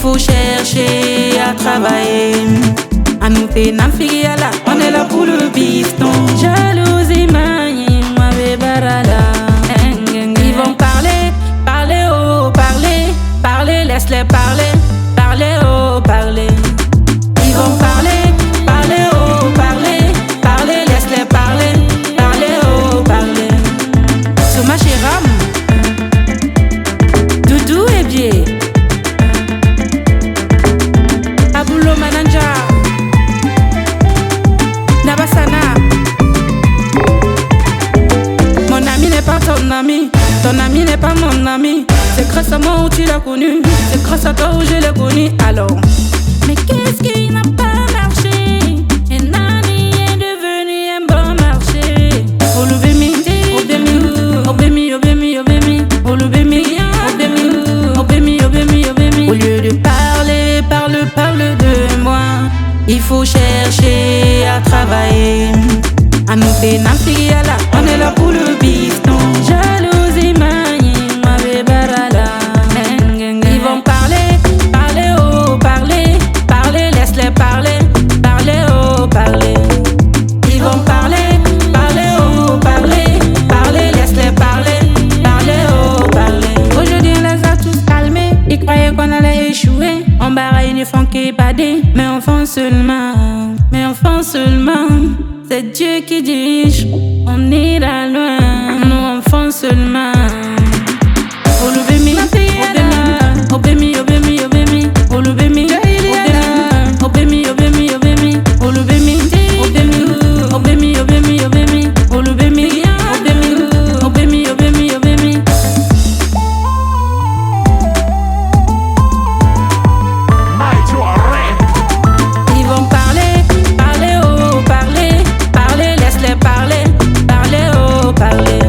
faut chercher à travailler. À nous t'es là, on est là pour le piston. Jalousie manie, ma barada. Ils vont parler, parler, oh, parler, parler, laisse-les parler, parler, oh, parler. Ils vont parler, parler, oh, parler, parler, laisse-les parler, parler, oh, parler. Sur ma chéram, Doudou et Bié, Aboulo Mananja, Nabasana. Mon ami n'est pas ton ami, ton ami n'est pas mon ami. C'est grâce à moi où tu l'as connu, c'est grâce à toi où je l'ai connu. Alors, mais qu'est-ce qui n'a pas marché? Et Nani est devenu un bon marché. Olubemi, Obemi, Obemi, Obemi, Obemi, Olubemi, Obemi, Obemi, Obemi, Obemi. Au lieu de parler, parle de moi. Il faut chercher à travailler. À nous t'es là, on est là pour le piston. Jalousie manie, ma barada. Ils vont parler, parler, oh, parler, parler, laisse-les parler, parler, oh, parler. Ils vont parler, parler, oh, parler, parler, laisse-les parler, parler, oh, parler. Aujourd'hui on les a tous calmés, ils croyaient qu'on allait échouer. On barre une font qui badé, mais on fonce seulement, mais on fonce seulement. C'est Dieu qui dirige, on ira loin, nous on fonce seulement. Olubemi, Obemi, Obemi, Obemi, Olubemi, Obemi, Obemi, Obemi, Olubemi, Obemi, Obemi, Obemi, Obemi, Olubemi, Obemi, Obemi, Obemi, Obemi. Ils vont parler, parler, oh, parler, parler, laisse-les parler, parler, oh, parler.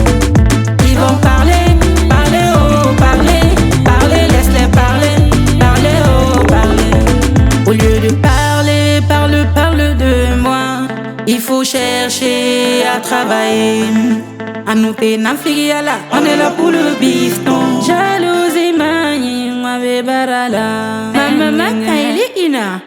Ils vont parler, parler, oh, parler, parler, laisse-les parler, parler, oh, parler. Au lieu de parler, parle de moi. Il faut chercher à travailler. À nous t'es là, on est là pour le piston. Jalousie manie, ma barada. Maman, Kaili Ina.